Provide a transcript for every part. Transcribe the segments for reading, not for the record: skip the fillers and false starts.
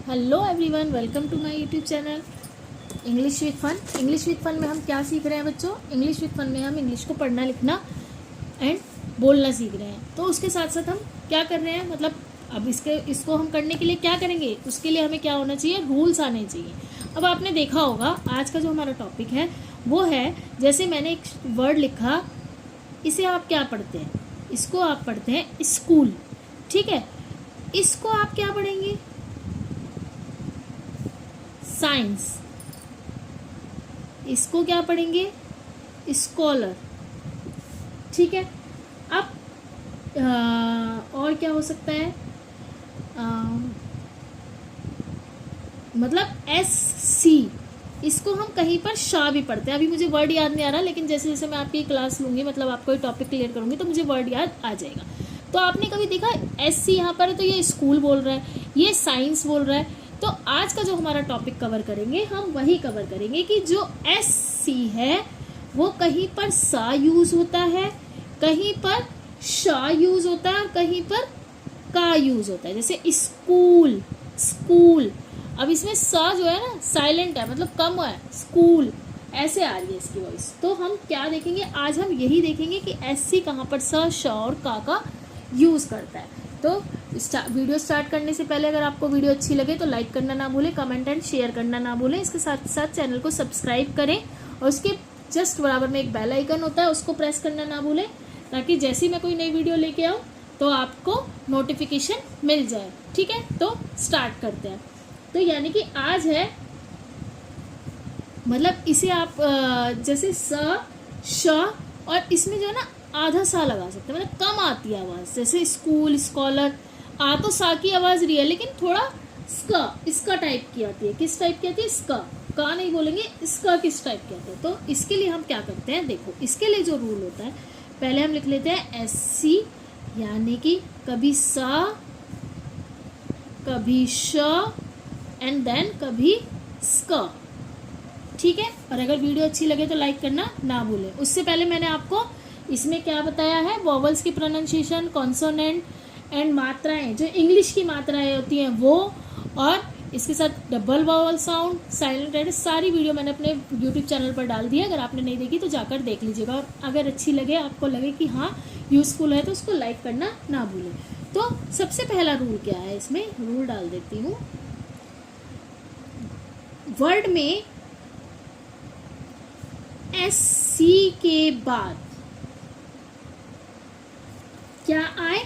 Hello everyone, welcome to my YouTube channel English with fun. English with fun में हम क्या सीख रहे हैं बच्चों? इंग्लिश विद फन में हम इंग्लिश को पढ़ना, लिखना एंड बोलना सीख रहे हैं। तो उसके साथ साथ हम क्या कर रहे हैं, मतलब अब इसको हम करने के लिए क्या करेंगे, उसके लिए हमें क्या होना चाहिए, रूल्स आने चाहिए। अब आपने देखा होगा आज का जो हमारा टॉपिक है वो है, जैसे मैंने एक वर्ड लिखा, इसे आप क्या पढ़ते हैं? इसको आप पढ़ते हैं स्कूल, ठीक है। इसको आप क्या पढ़ेंगे? साइंस। इसको क्या पढ़ेंगे? स्कॉलर, ठीक है। अब और क्या हो सकता है, मतलब SC, इसको हम कहीं पर शाह भी पढ़ते हैं। अभी मुझे वर्ड याद नहीं आ रहा, लेकिन जैसे जैसे मैं आपकी क्लास लूंगी, मतलब आपको टॉपिक क्लियर करूंगी, तो मुझे वर्ड याद आ जाएगा। तो आपने कभी देखा SC यहाँ पर है तो ये स्कूल बोल रहा है, ये साइंस बोल रहा है। तो आज का जो हमारा टॉपिक कवर करेंगे, हम वही कवर करेंगे कि जो SC है वो कहीं पर सा यूज होता है, कहीं पर शाह यूज होता है और कहीं पर का यूज होता है। जैसे स्कूल, स्कूल, अब इसमें सा जो है ना साइलेंट है, मतलब कम हुआ है, स्कूल ऐसे आ रही है इसकी वॉइस। तो हम क्या देखेंगे आज? हम यही देखेंगे कि SC कहाँ पर सा, शाह और का यूज करता है। तो वीडियो स्टार्ट करने से पहले अगर आपको वीडियो अच्छी लगे तो लाइक करना ना भूलें, कमेंट एंड शेयर करना ना भूलें। इसके साथ साथ चैनल को सब्सक्राइब करें और उसके जस्ट बराबर में एक बेल आइकन होता है, उसको प्रेस करना ना भूलें, ताकि जैसे ही मैं कोई नई वीडियो लेके आऊँ तो आपको नोटिफिकेशन मिल जाए, ठीक है। तो स्टार्ट करते हैं। तो यानी कि आज है, मतलब इसे आप जैसे स, श, और इसमें जो है ना आधा सा लगा सकते हैं, मतलब कम आती है आवाज। जैसे स्कूल, स्कॉलर, आ तो सा की आवाज रही है, लेकिन थोड़ा इसका टाइप की आती है। किस टाइप की आती है? इसका, का नहीं बोलेंगे, इसका किस टाइप की आती है। तो इसके लिए हम क्या करते हैं, देखो इसके लिए जो रूल होता है, पहले हम लिख लेते हैं SC, यानी कि कभी सा, कभी श एंड देन कभी स्का, ठीक है। और अगर वीडियो अच्छी लगे तो लाइक करना ना भूलें। उससे पहले मैंने आपको इसमें क्या बताया है, वॉवल्स की प्रोनाउंसिएशन, कॉन्सोनेंट एंड मात्राएं, जो इंग्लिश की मात्राएं होती हैं वो, और इसके साथ double vowel sound, silent and, सारी वीडियो मैंने अपने यूट्यूब चैनल पर डाल दी है। अगर आपने नहीं देखी तो जाकर देख लीजिएगा, और अगर अच्छी लगे, आपको लगे कि हाँ यूजफुल है, तो उसको लाइक करना ना भूलें। तो सबसे पहला रूल क्या है, इसमें रूल डाल देती हूँ। वर्ड में SC के बाद क्या आए,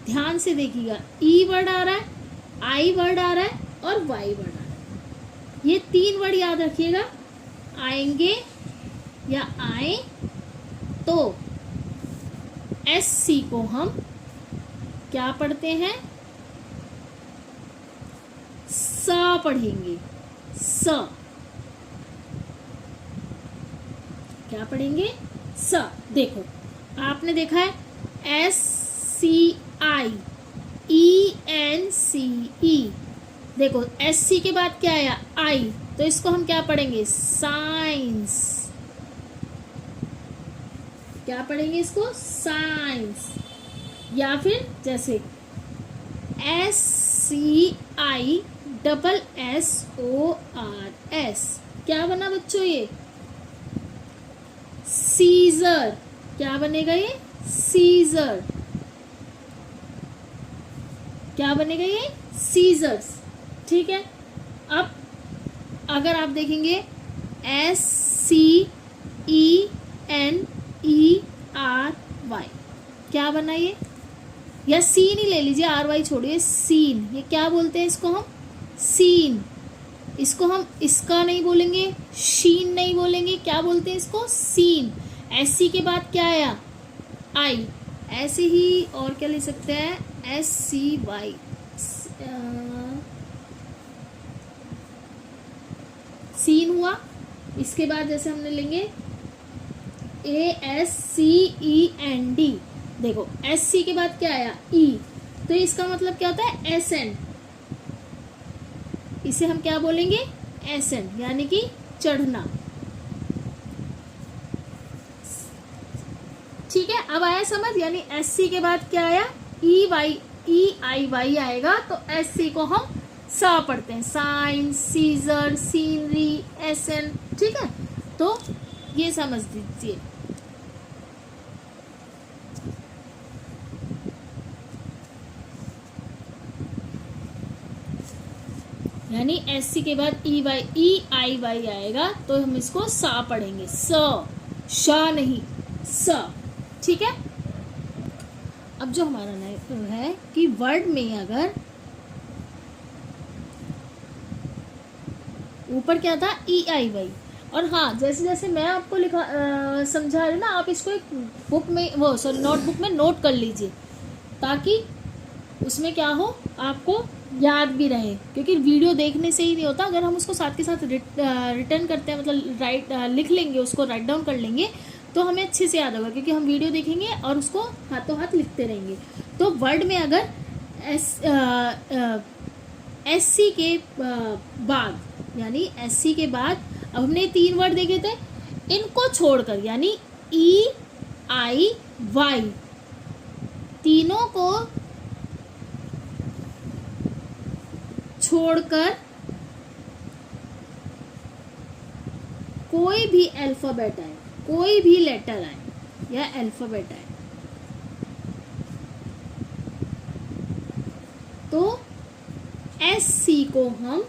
ध्यान से देखिएगा। E वर्ड आ रहा है, I वर्ड आ रहा है और Y वर्ड आ रहा है। ये तीन वर्ड याद रखिएगा, आएंगे या आए तो SC को हम क्या पढ़ते हैं? सा पढ़ेंगे, स। क्या पढ़ेंगे? स। देखो आपने देखा है SCI, ENCE। देखो SC के बाद क्या आया? I, तो इसको हम क्या पढ़ेंगे? साइंस। क्या पढ़ेंगे इसको? साइंस। या फिर जैसे SCI डबल SORS, क्या बना बच्चों? ये सीजर। क्या बनेगा ये? सीजर। क्या बनेगा ये? सीजर्स, ठीक है। अब अगर आप देखेंगे SCENERY, क्या बना ये? या सीन ही ले लीजिए, RY छोड़िए, सीन। ये क्या बोलते हैं इसको? हम सीन। इसको हम इसका नहीं बोलेंगे, शीन नहीं बोलेंगे, क्या बोलते हैं इसको? सीन। SC के बाद क्या आया? I। ऐसे ही और क्या ले सकते हैं? SCY, सीन हुआ। इसके बाद जैसे हमने लेंगे ASCEND। देखो SC के बाद क्या आया? E, तो इसका मतलब क्या होता है? एसेंड। इसे हम क्या बोलेंगे? एसेंड, यानी कि चढ़ना, ठीक है। अब आया समझ? यानी SC के बाद क्या आया? EY, EIY आएगा, तो SC को हम सा पढ़ते हैं, साइन, सीजर, सीनरी, एसन, ठीक है। तो ये समझ दीजिए। यानी एस सी के बाद ई वाई, ई आई वाई आएगा तो हम इसको सा पढ़ेंगे, स, शा नहीं, स, ठीक है। अब जो हमारा है कि वर्ड में अगर ऊपर क्या था, ई आई वाई, और हाँ जैसे जैसे मैं आपको समझा रही ना, आप इसको एक बुक में, वो सॉरी नोटबुक में नोट कर लीजिए, ताकि उसमें क्या हो, आपको याद भी रहे। क्योंकि वीडियो देखने से ही नहीं होता, अगर हम उसको साथ के साथ रिटर्न करते हैं, मतलब लिख लेंगे, उसको राइट डाउन कर लेंगे, तो हमें अच्छे से याद होगा। क्योंकि हम वीडियो देखेंगे और उसको हाथों हाथ लिखते रहेंगे। तो वर्ड में अगर एस सी के बाद, यानी एस सी के बाद, अब हमने 3 वर्ड देखे थे, इनको छोड़कर, यानी ई आई वाई, तीनों को छोड़कर कोई भी अल्फाबेट आए, कोई भी लेटर आए या अल्फाबेट आए, तो एस सी को हम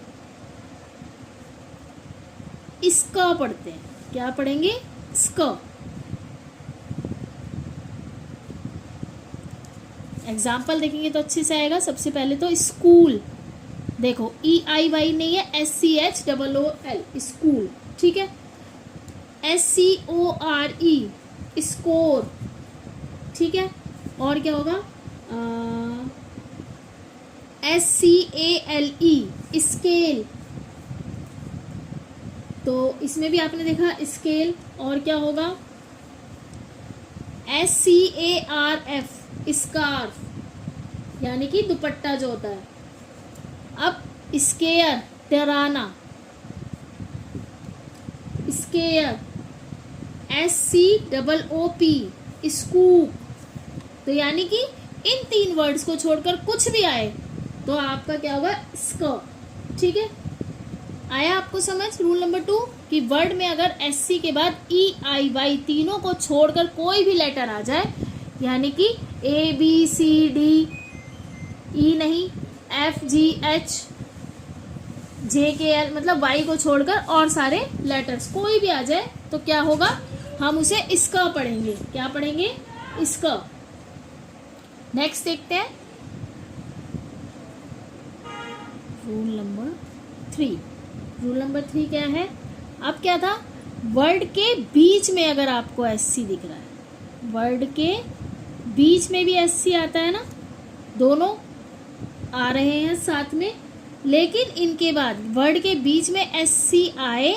इसका पढ़ते हैं। क्या पढ़ेंगे, इसका। एग्जाम्पल देखेंगे तो अच्छे से आएगा। सबसे पहले तो स्कूल, देखो ई आई वाई नहीं है, S C H double O L, school, ठीक है। S C O R E, score, ठीक है। और क्या होगा, S C A L E, scale, तो इसमें भी आपने देखा स्केल। और क्या होगा, S C A R F, scarf, यानी कि दुपट्टा जो होता है। अब स्केयर, तराना, scare, S C double O P, scoop. तो यानी कि इन 3 वर्ड्स को छोड़कर कुछ भी आए तो आपका क्या होगा, स्क, ठीक है। आया आपको समझ रूल नंबर 2 कि वर्ड में अगर एस सी के बाद ई आई वाई तीनों को छोड़कर कोई भी लेटर आ जाए, यानी कि ए बी सी डी, ई नहीं, एफ जी एच जे के एल, मतलब वाई को छोड़कर और सारे लेटर्स कोई भी आ जाए तो क्या होगा, हम उसे इसका पढ़ेंगे। क्या पढ़ेंगे, इसका। नेक्स्ट देखते हैं रूल नंबर 3। रूल नंबर 3 क्या है, अब क्या था, वर्ड के बीच में अगर आपको एस सी दिख रहा है, वर्ड के बीच में भी एस सी आता है ना, दोनों आ रहे हैं साथ में, लेकिन इनके बाद वर्ड के बीच में एस सी आए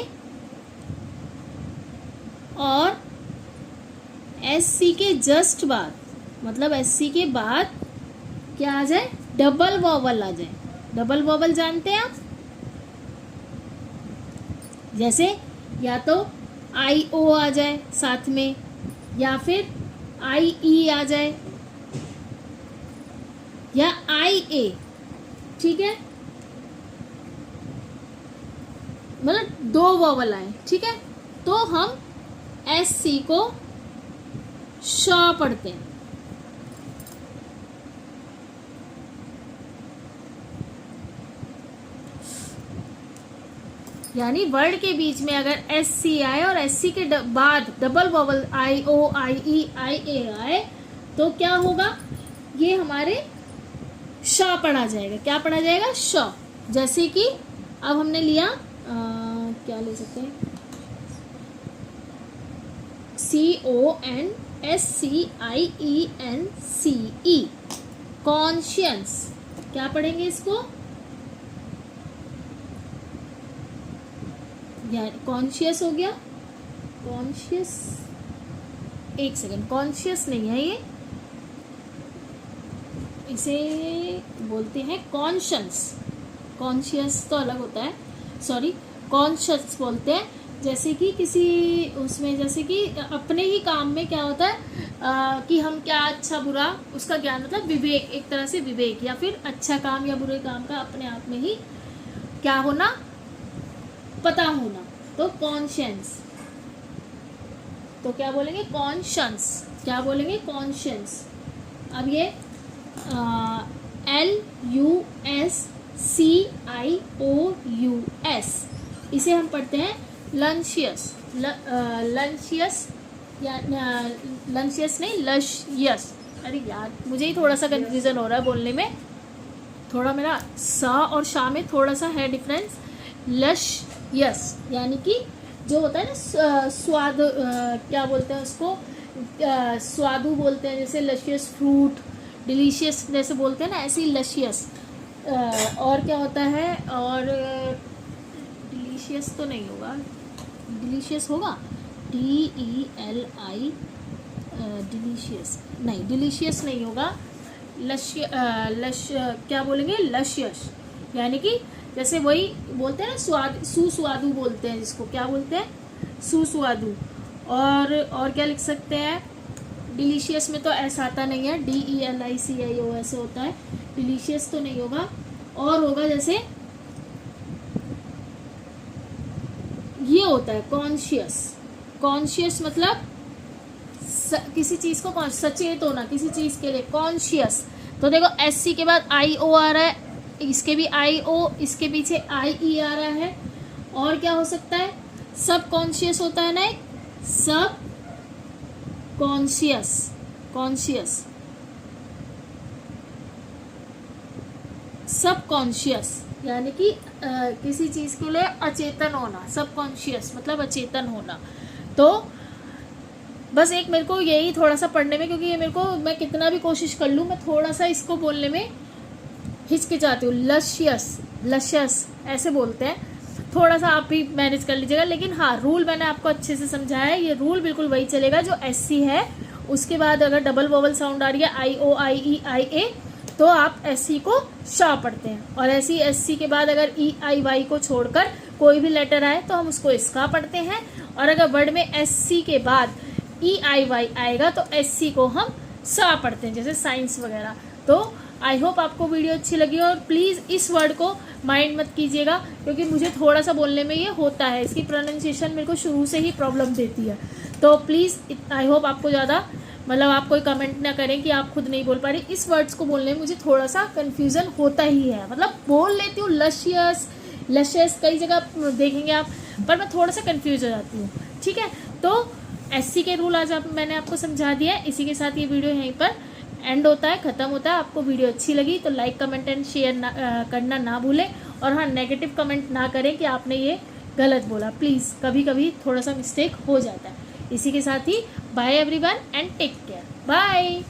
और एस सी के जस्ट बाद, मतलब एस सी के बाद क्या आ जाए, डबल वॉवल आ जाए। डबल वॉवल जानते हैं आप, जैसे या तो आई ओ आ जाए साथ में, या फिर आई ई आ जाए, या आई ए, ठीक है, मतलब 2 वॉवल आए, ठीक है। तो हम एस सी को श पढ़ते हैं। यानी वर्ड के बीच में अगर एस सी आए और एस सी के बाद डबल वॉवल आई ओ आई ई आई ए आए तो क्या होगा, ये हमारे श पढ़ा जाएगा। क्या पढ़ा जाएगा, श। जैसे कि अब हमने लिया क्या ले सकते हैं, CONSCIENCE, कॉन्शियंस। क्या पढ़ेंगे इसको, कॉन्शियस हो गया, कॉन्शियस, एक सेकेंड, कॉन्शियस नहीं है ये, इसे बोलते हैं कॉन्शियस। कॉन्शियस तो अलग होता है, सॉरी, कॉन्शियस बोलते हैं। जैसे कि किसी उसमें, जैसे कि अपने ही काम में क्या होता है कि हम क्या अच्छा बुरा, उसका ज्ञान, मतलब विवेक, एक तरह से विवेक, या फिर अच्छा काम या बुरे काम का अपने आप में ही क्या होना, पता होना, तो कॉन्शियंस। तो क्या बोलेंगे, कॉन्शियंस। क्या बोलेंगे, कॉन्शियंस। अब ये LUSCIOUS, इसे हम पढ़ते हैं लंशियस। लंशियस या लंशियस नहीं, लशियस। अरे यार, मुझे ही थोड़ा सा कंफ्यूजन हो रहा है बोलने में, थोड़ा मेरा सा और शा में थोड़ा सा है डिफरेंस। लशियस यानी कि जो होता है ना स्वाद, क्या बोलते हैं उसको, स्वादु बोलते हैं, जैसे लशियस फ्रूट, डिलीशियस जैसे बोलते हैं ना, ऐसे ही लशियस। और क्या होता है, और डिलीशियस तो नहीं होगा, डिलीशियस होगा, DELI, डिलीशियस नहीं, डिलीशियस नहीं होगा। क्या बोलेंगे, लशियस यानी कि जैसे वही बोलते हैं ना, स्वाद, सुस्वादु बोलते हैं जिसको, क्या बोलते हैं, सुस्वादु। और क्या लिख सकते हैं, डिलीशियस में तो ऐसा आता नहीं है, DELICIOS होता है, डिलीशियस तो नहीं होगा। और होगा जैसे ये होता है कॉन्शियस। कॉन्शियस मतलब किसी चीज को सचेत होना, किसी चीज के लिए कॉन्शियस। तो देखो SC के बाद IO आ रहा है, इसके भी IO, इसके पीछे IE आ रहा है। और क्या हो सकता है, सब कॉन्शियस होता है ना, एक सब कॉन्शियस, कॉन्शियस, सब कॉन्शियस यानी कि किसी चीज के लिए अचेतन होना, सब कॉन्शियस मतलब अचेतन होना। तो बस एक मेरे को यही थोड़ा सा पढ़ने में, क्योंकि ये मेरे को, मैं कितना भी कोशिश कर लूँ, मैं थोड़ा सा इसको बोलने में हिचकिचाती हूँ। लशियस, लशियस ऐसे बोलते हैं, थोड़ा सा आप भी मैनेज कर लीजिएगा। लेकिन हाँ, रूल मैंने आपको अच्छे से समझाया है, ये रूल बिल्कुल वही चलेगा जो SC है। उसके बाद अगर डबल वोवल साउंड आ रही है IO, IE, IA, तो आप SC को शा पढ़ते हैं। और ऐसी SC के बाद अगर EIY को छोड़कर कोई भी लेटर आए तो हम उसको इसका पढ़ते हैं। और अगर वर्ड में SC के बाद EIY आएगा तो SC को हम सा पढ़ते हैं, जैसे साइंस वगैरह। तो आई होप आपको वीडियो अच्छी लगी, और प्लीज़ इस वर्ड को माइंड मत कीजिएगा, क्योंकि मुझे थोड़ा सा बोलने में ये होता है, इसकी प्रोनाउंसिएशन मेरे को शुरू से ही प्रॉब्लम देती है। तो प्लीज़ आई होप आपको ज़्यादा, मतलब आप कोई कमेंट ना करें कि आप खुद नहीं बोल पा रही। इस वर्ड्स को बोलने में मुझे थोड़ा सा कन्फ्यूज़न होता ही है, मतलब बोल लेती हूँ लशियस, लशियस कई जगह देखेंगे आप, पर मैं थोड़ा सा कन्फ्यूज हो जाती हूँ। ठीक है, तो SC के रूल आज मैंने आपको समझा दिया है। इसी के साथ ये वीडियो यहीं पर एंड होता है, ख़त्म होता है। आपको वीडियो अच्छी लगी तो लाइक, कमेंट एंड शेयर करना ना भूलें। और हाँ, नेगेटिव कमेंट ना करें कि आपने ये गलत बोला, प्लीज़। कभी कभी थोड़ा सा मिस्टेक हो जाता है। इसी के साथ ही bye everyone and take care, bye.